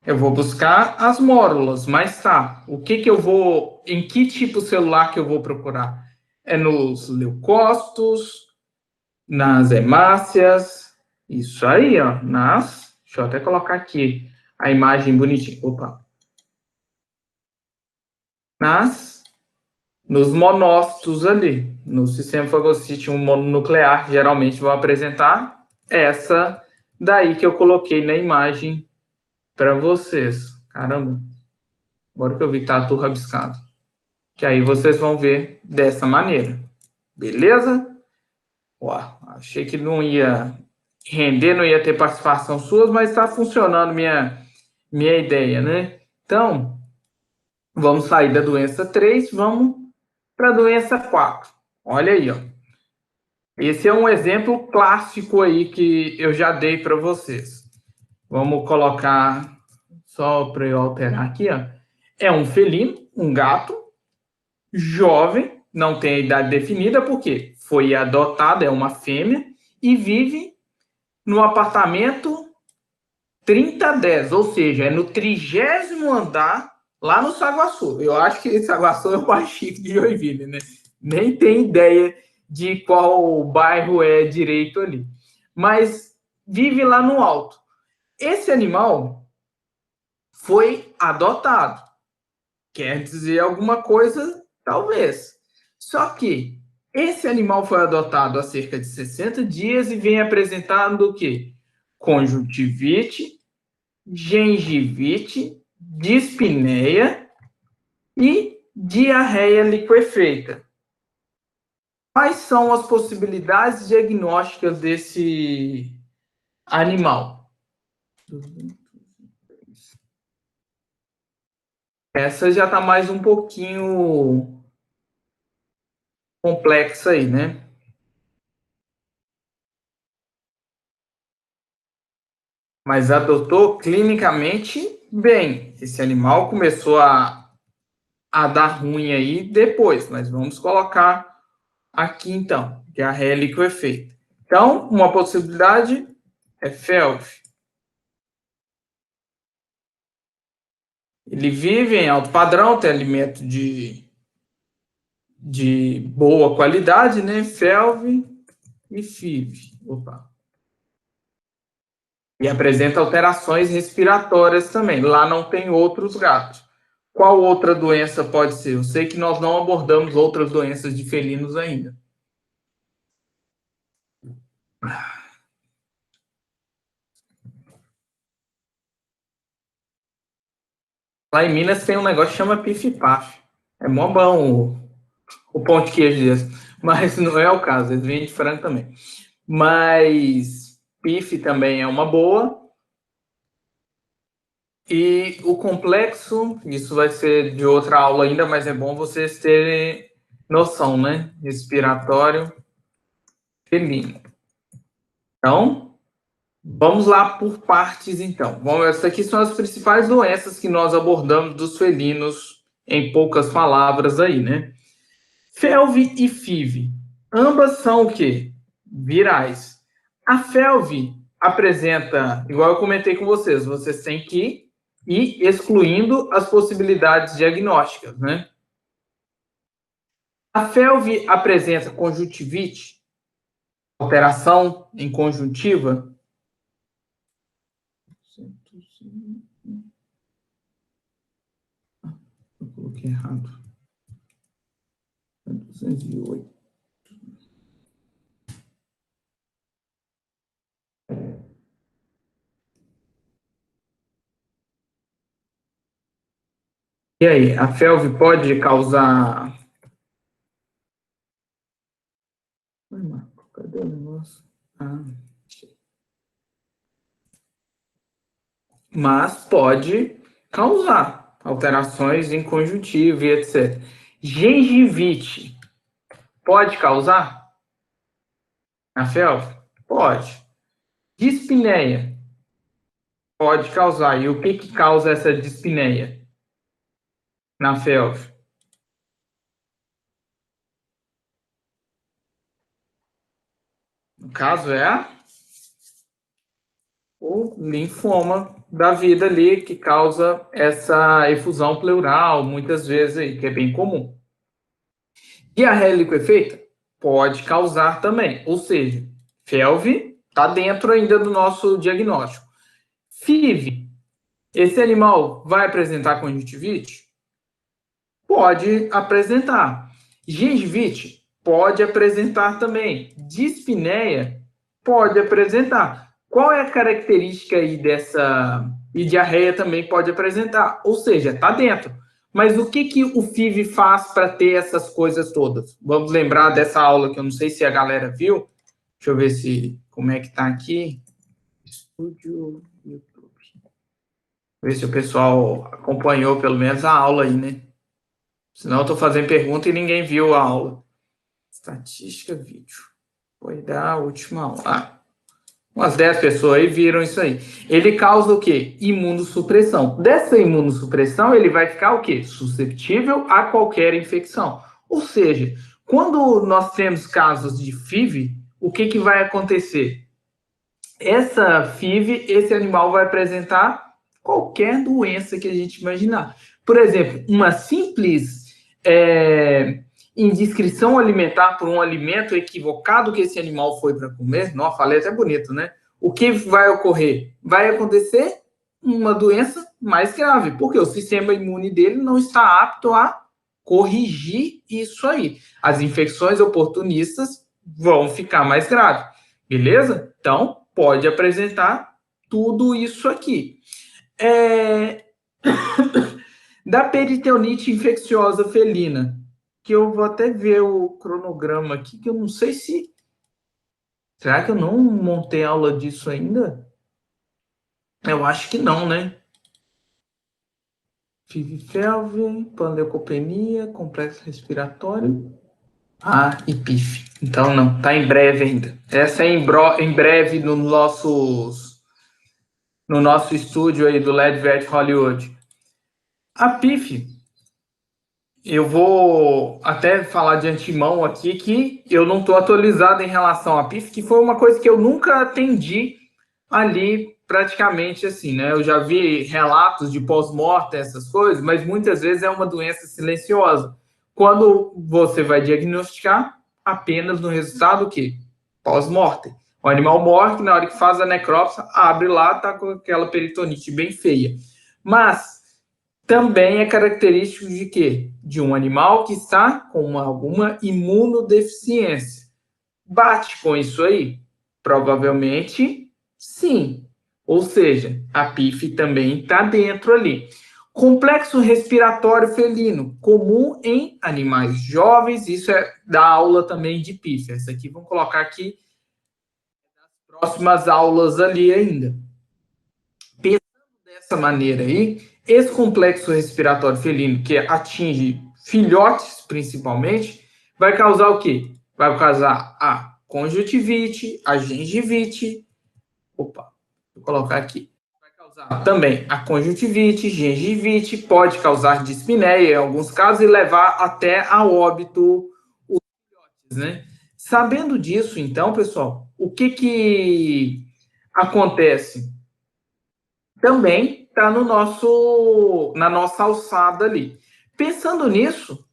Eu vou buscar as mórulas, mas tá. O que eu vou... Em que tipo celular que eu vou procurar? É nos leucócitos, nas hemácias. Isso aí, ó. Deixa eu até colocar aqui a imagem bonitinha. Opa. Nos monócitos ali. No sistema fagocítico mononuclear, geralmente vão apresentar essa daí que eu coloquei na imagem para vocês. Caramba, agora que eu vi que tá tudo rabiscado. Que aí vocês vão ver dessa maneira. Beleza? Ó, achei que não ia render, não ia ter participação suas, mas está funcionando minha ideia, né? Então, vamos sair da doença 3, vamos para a doença 4. Olha aí, ó. Esse é um exemplo clássico aí que eu já dei para vocês. Vamos colocar, só para eu alterar aqui, ó. É um felino, um gato, jovem, não tem a idade definida, porque foi adotado, é uma fêmea, e vive no apartamento 3010, ou seja, é no 30º andar, lá no Saguaçu. Eu acho que Saguaçu é o mais chique de Joinville, né? Nem tem ideia de qual bairro é direito ali. Mas vive lá no alto. Esse animal foi adotado. Quer dizer alguma coisa? Talvez. Só que esse animal foi adotado há cerca de 60 dias e vem apresentando o quê? Conjuntivite, gengivite, dispneia e diarreia liquefeita. Quais são as possibilidades diagnósticas desse animal? Essa já está mais um pouquinho complexa aí, né? Mas adotou clinicamente bem. Esse animal começou a dar ruim aí depois, mas vamos colocar aqui então, diarreia liquefeita. Então, uma possibilidade é FeLV. Ele vive em alto padrão, tem alimento de boa qualidade, né? FeLV e FIV. Opa. E apresenta alterações respiratórias também. Lá não tem outros gatos. Qual outra doença pode ser? Eu sei que nós não abordamos outras doenças de felinos ainda. Lá em Minas tem um negócio que chama pif-paf. É mó bom o pão de queijo desse. Mas não é o caso, eles vêm de frango também. Mas pif também é uma boa. E o complexo, isso vai ser de outra aula ainda, mas é bom vocês terem noção, né? Respiratório felino. Então, vamos lá por partes, então. Bom, essas aqui são as principais doenças que nós abordamos dos felinos em poucas palavras aí, né? FeLV e FIV. Ambas são o quê? Virais. A FeLV apresenta, igual eu comentei com vocês têm que ir excluindo as possibilidades diagnósticas, né? A FeLV apresenta conjuntivite, alteração em conjuntiva. Eu coloquei errado. 208. E aí, a FeLV pode causar. Cadê o negócio? Mas pode causar alterações em conjuntiva e etc. Gengivite pode causar na FeLV? Pode. Dispneia pode causar. E o que causa essa dispneia na FeLV? No caso é o linfoma da vida ali que causa essa efusão pleural, muitas vezes aí, que é bem comum. Diarreia liquefeita pode causar também, ou seja, FeLV está dentro ainda do nosso diagnóstico. FIV, esse animal vai apresentar conjuntivite? Pode apresentar. Gengivite pode apresentar também. Dispneia pode apresentar. Qual é a característica aí dessa... E diarreia também pode apresentar. Ou seja, está dentro. Mas o que o FIV faz para ter essas coisas todas? Vamos lembrar dessa aula que eu não sei se a galera viu. Deixa eu ver se como é que está aqui. Estúdio YouTube. Ver se o pessoal acompanhou pelo menos a aula aí, né? Senão eu estou fazendo pergunta e ninguém viu a aula. Estatística, vídeo. Foi da última aula. Umas 10 pessoas aí viram isso aí. Ele causa o quê? Imunossupressão. Dessa imunossupressão, ele vai ficar o quê? Susceptível a qualquer infecção. Ou seja, quando nós temos casos de FIV, o que vai acontecer? essa FIV, esse animal vai apresentar qualquer doença que a gente imaginar. Por exemplo, uma simples indiscrição alimentar por um alimento equivocado que esse animal foi para comer, não, falei até bonito, né? O que vai ocorrer? Vai acontecer uma doença mais grave, porque o sistema imune dele não está apto a corrigir isso aí. As infecções oportunistas vão ficar mais graves, beleza? Então, pode apresentar tudo isso aqui. Da peritonite infecciosa felina, que eu vou até ver o cronograma aqui, que eu não sei se... Será que eu não montei aula disso ainda? Eu acho que não, né? FIV-FeLV, panleucopenia, complexo respiratório. Ah, e PIF. Então não, tá em breve ainda. Essa é em breve no nosso estúdio aí do Ledvet Hollywood. A PIF, eu vou até falar de antemão aqui que eu não estou atualizado em relação à PIF, que foi uma coisa que eu nunca atendi ali praticamente assim, né? Eu já vi relatos de pós-morte, essas coisas, mas muitas vezes é uma doença silenciosa. Quando você vai diagnosticar, apenas no resultado o quê? Pós-morte. O animal morre, na hora que faz a necrópsia, abre lá, tá com aquela peritonite bem feia. Mas também é característico de quê? De um animal que está com alguma imunodeficiência. Bate com isso aí? Provavelmente sim. Ou seja, a PIF também está dentro ali. Complexo respiratório felino, comum em animais jovens, isso é da aula também de PIF. Essa aqui vamos colocar aqui nas próximas aulas ali ainda. Dessa maneira aí, esse complexo respiratório felino, que atinge filhotes principalmente, vai causar o quê? Vai causar a conjuntivite, a gengivite. Opa, vou colocar aqui. Vai causar também a conjuntivite, gengivite, pode causar dispneia em alguns casos e levar até a óbito os filhotes, né? Sabendo disso, então, pessoal, o que acontece? Também está no na nossa alçada ali. Pensando nisso,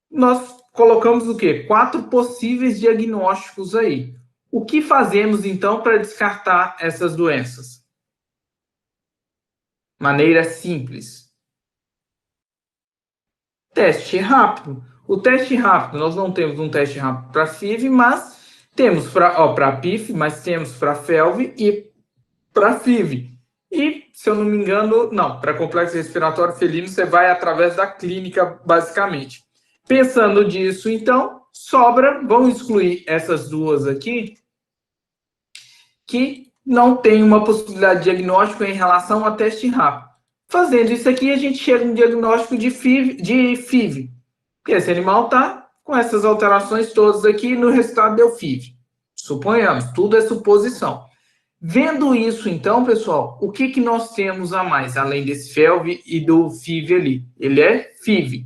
nós colocamos o quê? 4 possíveis diagnósticos aí. O que fazemos então para descartar essas doenças? Maneira simples. Teste rápido. O teste rápido, nós não temos um teste rápido para FIV, mas temos para PIF, mas temos para FeLV e para FIV. E, se eu não me engano, não, para complexo respiratório felino, você vai através da clínica, basicamente. Pensando disso, então, sobra, vamos excluir essas duas aqui, que não tem uma possibilidade de diagnóstico em relação a teste rápido. Fazendo isso aqui, a gente chega no diagnóstico de FIV, porque esse animal está com essas alterações todas aqui, no resultado deu FIV. Suponhamos, tudo é suposição. Vendo isso, então, pessoal, o que nós temos a mais, além desse FeLV e do FIV ali? Ele é FIV.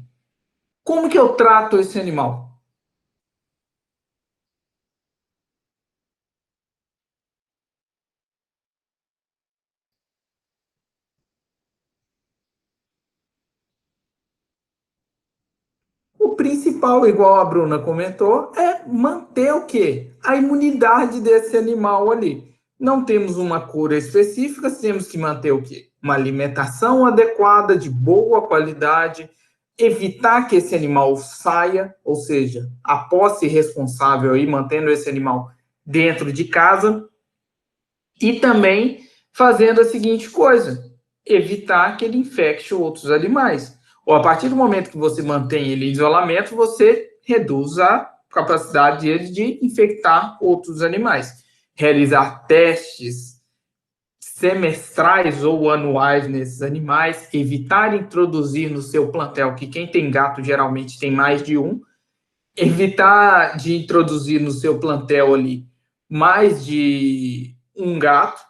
Como que eu trato esse animal? O principal, igual a Bruna comentou, é manter o quê? A imunidade desse animal ali. Não temos uma cura específica, temos que manter o quê? Uma alimentação adequada, de boa qualidade, evitar que esse animal saia, ou seja, a posse responsável aí, mantendo esse animal dentro de casa, e também fazendo a seguinte coisa: evitar que ele infecte outros animais. Ou a partir do momento que você mantém ele em isolamento, você reduz a capacidade dele de infectar outros animais. Realizar testes semestrais ou anuais nesses animais, evitar introduzir no seu plantel, que quem tem gato geralmente tem mais de um, evitar de introduzir no seu plantel ali mais de um gato,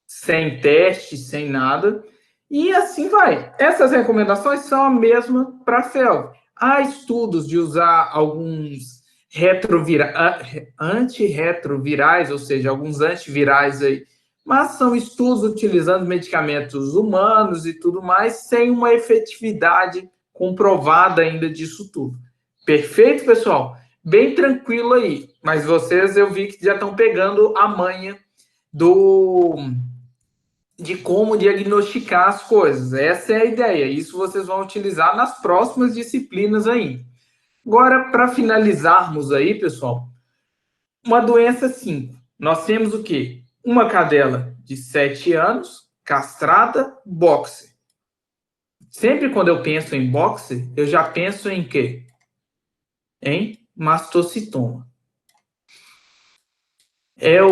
sem teste, sem nada, e assim vai. Essas recomendações são a mesma para a FeLV. Há estudos de usar alguns antirretrovirais, ou seja, alguns antivirais aí, mas são estudos utilizando medicamentos humanos e tudo mais, sem uma efetividade comprovada ainda disso tudo. Perfeito, pessoal? Bem tranquilo aí, mas vocês eu vi que já estão pegando a manha de como diagnosticar as coisas. Essa é a ideia. Isso vocês vão utilizar nas próximas disciplinas aí. Agora, para finalizarmos aí, pessoal, uma doença 5. Nós temos o quê? Uma cadela de 7 anos, castrada, boxer. Sempre quando eu penso em boxer, eu já penso em quê? Em mastocitoma.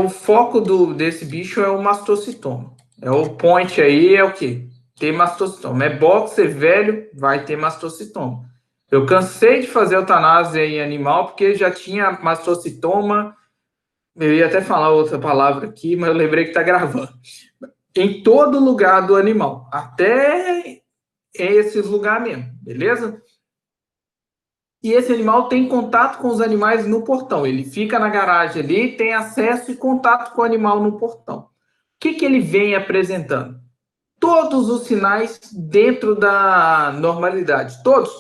O foco desse bicho é o mastocitoma. O point aí é o quê? Ter mastocitoma. É boxer velho, vai ter mastocitoma. Eu cansei de fazer eutanásia em animal porque já tinha mastocitoma. Eu ia até falar outra palavra aqui, mas eu lembrei que está gravando. Em todo lugar do animal, até esses lugares mesmo, beleza? E esse animal tem contato com os animais no portão. Ele fica na garagem ali, tem acesso e contato com o animal no portão. O que ele vem apresentando? Todos os sinais dentro da normalidade. Todos.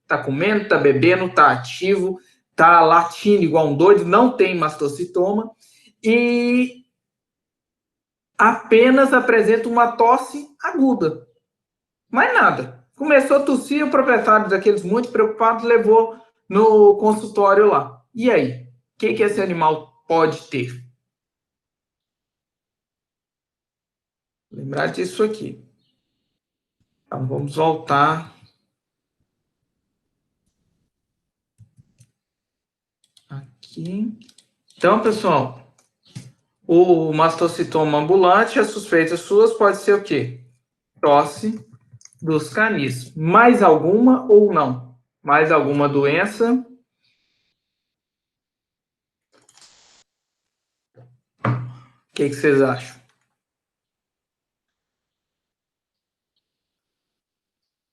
Tá comendo, tá bebendo, tá ativo, tá latindo igual um doido, não tem mastocitoma e apenas apresenta uma tosse aguda. Mais nada. Começou a tossir, o proprietário daqueles muito preocupados levou no consultório lá. E aí? O que esse animal pode ter? Lembrar disso aqui. Então, vamos voltar aqui. Então, pessoal, o mastocitoma ambulante, as suspeitas suas pode ser o quê? Tosse dos canis. Mais alguma ou não? Mais alguma doença? O que vocês acham?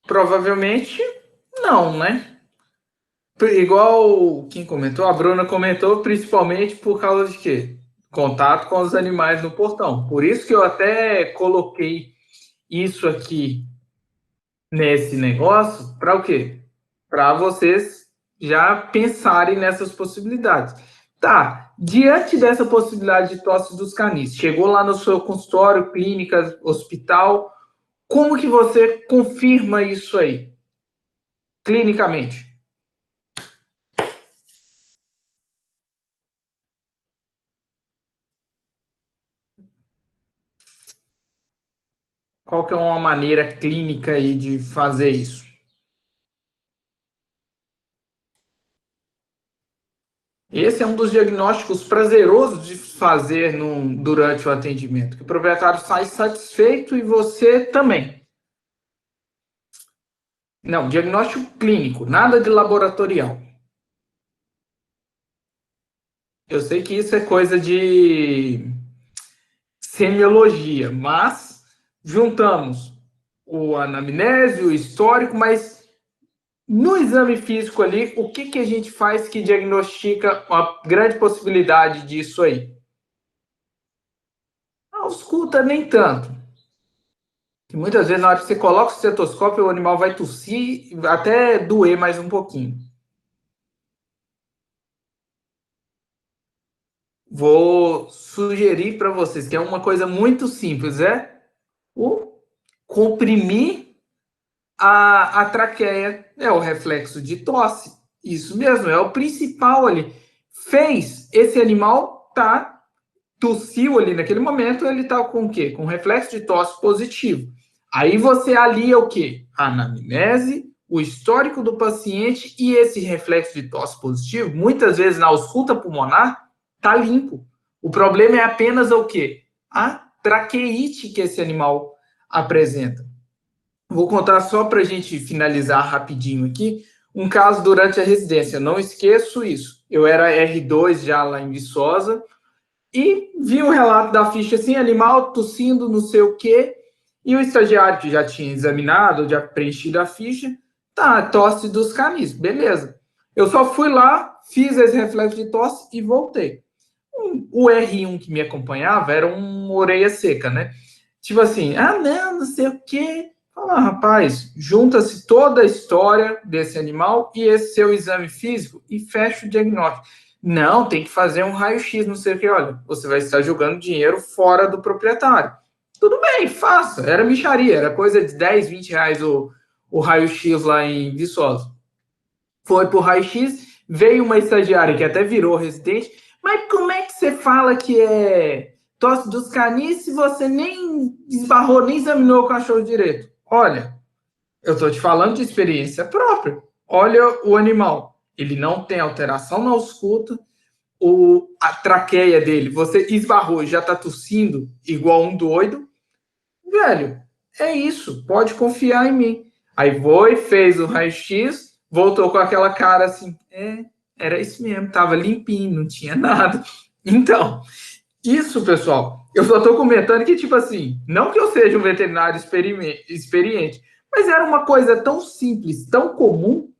Provavelmente não, né? Igual quem comentou, a Bruna comentou, principalmente por causa de quê? Contato com os animais no portão. Por isso que eu até coloquei isso aqui nesse negócio, para o quê? Para vocês já pensarem nessas possibilidades. Tá, diante dessa possibilidade de tosse dos canis, chegou lá no seu consultório, clínica, hospital, como que você confirma isso aí, clinicamente? Qual que é uma maneira clínica aí de fazer isso? Esse é um dos diagnósticos prazerosos de fazer durante o atendimento, que o proprietário sai satisfeito e você também. Não, diagnóstico clínico, nada de laboratorial. Eu sei que isso é coisa de semiologia, mas juntamos o anamnese, o histórico, mas no exame físico ali, o que a gente faz que diagnostica uma grande possibilidade disso aí? A ausculta nem tanto. E muitas vezes, na hora que você coloca o estetoscópio, o animal vai tossir, até doer mais um pouquinho. Vou sugerir para vocês que é uma coisa muito simples, o comprimir a traqueia, é o reflexo de tosse. Isso mesmo, é o principal ali. Fez, esse animal tossiu ali naquele momento, ele está com o quê? Com reflexo de tosse positivo. Aí você alia o quê? A anamnese, o histórico do paciente e esse reflexo de tosse positivo, muitas vezes na ausculta pulmonar, tá limpo. O problema é apenas o quê? A traqueite que esse animal apresenta. Vou contar só para a gente finalizar rapidinho aqui, um caso durante a residência. Não esqueço isso. Eu era R2 já lá em Viçosa, e vi o relato da ficha assim, animal tossindo, não sei o quê, e o estagiário que já tinha examinado, já preenchido a ficha, tosse dos canis, beleza. Eu só fui lá, fiz esse reflexo de tosse e voltei. O R1 que me acompanhava era uma orelha seca, né? Tipo assim, não sei o quê. Fala, rapaz, junta-se toda a história desse animal e esse seu exame físico e fecha o diagnóstico. Não, tem que fazer um raio-x, não sei o que. Olha, você vai estar jogando dinheiro fora do proprietário. Tudo bem, faça. Era mixaria, era coisa de 10, 20 reais o raio-x lá em Viçosa. Foi pro raio-x, veio uma estagiária que até virou residente. Mas como é que você fala que é tosse dos canis se você nem esbarrou, nem examinou o cachorro direito? Olha, eu estou te falando de experiência própria. Olha o animal. Ele não tem alteração na ausculta. A traqueia dele, você esbarrou e já está tossindo igual um doido. Velho, é isso. Pode confiar em mim. Aí foi, fez o raio-x, voltou com aquela cara assim. Era isso mesmo. Tava limpinho, não tinha nada. Então, isso, pessoal, eu só estou comentando que, tipo assim, não que eu seja um veterinário experiente, mas era uma coisa tão simples, tão comum,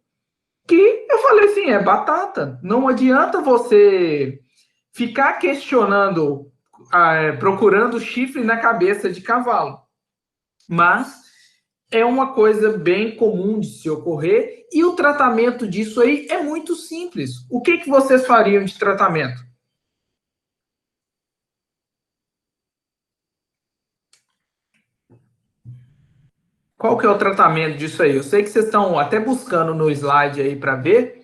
que eu falei assim, é batata. Não adianta você ficar questionando, procurando chifre na cabeça de cavalo. Mas é uma coisa bem comum de se ocorrer e o tratamento disso aí é muito simples. O que vocês fariam de tratamento? Qual que é o tratamento disso aí? Eu sei que vocês estão até buscando no slide aí para ver.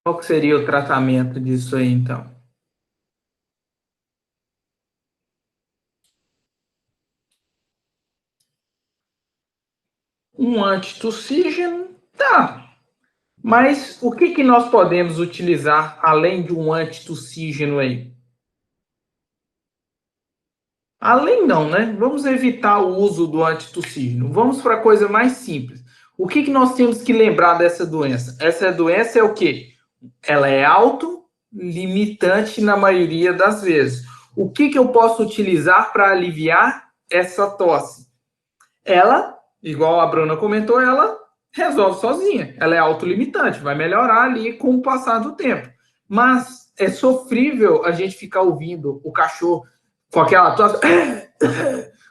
Qual que seria o tratamento disso aí, então? Um antitussígeno, tá. Mas o que nós podemos utilizar além de um antitussígeno aí? Além não, né? Vamos evitar o uso do antitussígeno. Vamos para a coisa mais simples. O que nós temos que lembrar dessa doença? Essa doença é o quê? Ela é autolimitante na maioria das vezes. O que eu posso utilizar para aliviar essa tosse? Ela, igual a Bruna comentou, ela resolve sozinha. Ela é autolimitante, vai melhorar ali com o passar do tempo. Mas é sofrível a gente ficar ouvindo o cachorro com aquela tosse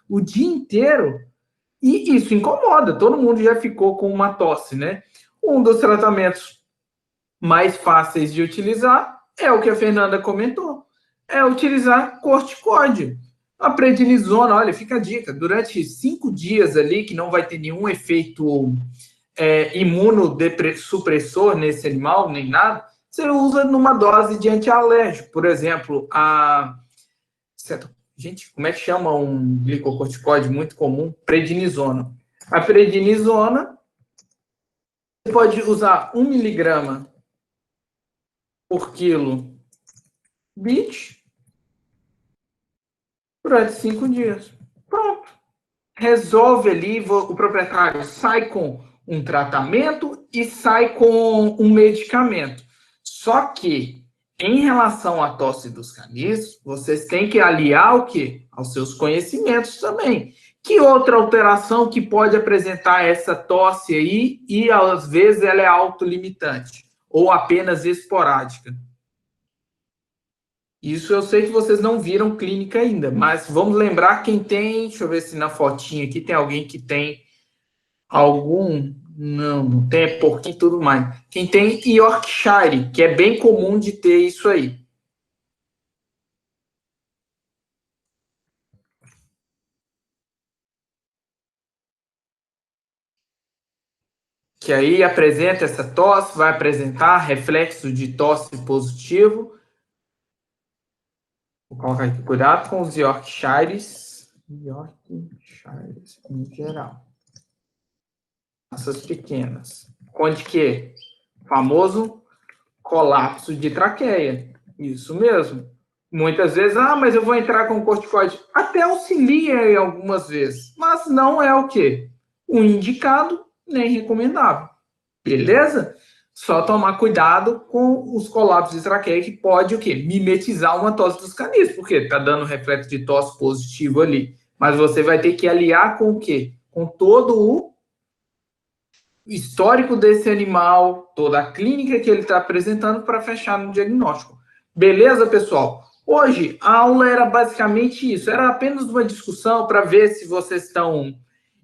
o dia inteiro. E isso incomoda. Todo mundo já ficou com uma tosse, né? Um dos tratamentos mais fáceis de utilizar é o que a Fernanda comentou. É utilizar corticóide. A prednisona, olha, fica a dica, durante 5 dias ali, que não vai ter nenhum efeito imunossupressor nesse animal, nem nada, você usa numa dose de antialérgico. Por exemplo, gente, como é que chama um glicocorticoide muito comum? Prednisona. A prednisona, você pode usar 1 miligrama por quilo bit durante 5 dias. Pronto. Resolve ali, o proprietário sai com um tratamento e sai com um medicamento. Só que, em relação à tosse dos canis, vocês têm que aliar o quê? Aos seus conhecimentos também. Que outra alteração que pode apresentar essa tosse aí e, às vezes, ela é autolimitante ou apenas esporádica? Isso eu sei que vocês não viram clínica ainda, mas vamos lembrar quem tem. Deixa eu ver se na fotinha aqui tem alguém que tem algum. Não, não tem, é porquinho e tudo mais. Quem tem Yorkshire, que é bem comum de ter isso aí. Que aí apresenta essa tosse, vai apresentar reflexo de tosse positivo. Vou colocar aqui, cuidado com os Yorkshires. Yorkshires em geral. Essas pequenas. Onde que? Famoso colapso de traqueia. Isso mesmo. Muitas vezes, mas eu vou entrar com corticoide. Até auxilia em algumas vezes, mas não é o quê? O indicado, nem recomendável. Beleza? Só tomar cuidado com os colapsos de traqueia, que pode o quê? Mimetizar uma tosse dos canis, porque está dando reflexo de tosse positivo ali. Mas você vai ter que aliar com o quê? Com todo o histórico desse animal, toda a clínica que ele está apresentando para fechar no diagnóstico. Beleza, pessoal? Hoje a aula era basicamente isso, era apenas uma discussão para ver se vocês estão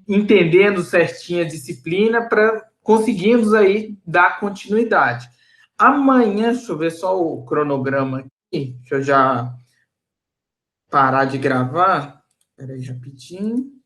entendendo certinho a disciplina para conseguirmos aí dar continuidade. Amanhã, deixa eu ver só o cronograma aqui, deixa eu já parar de gravar. Espera aí rapidinho.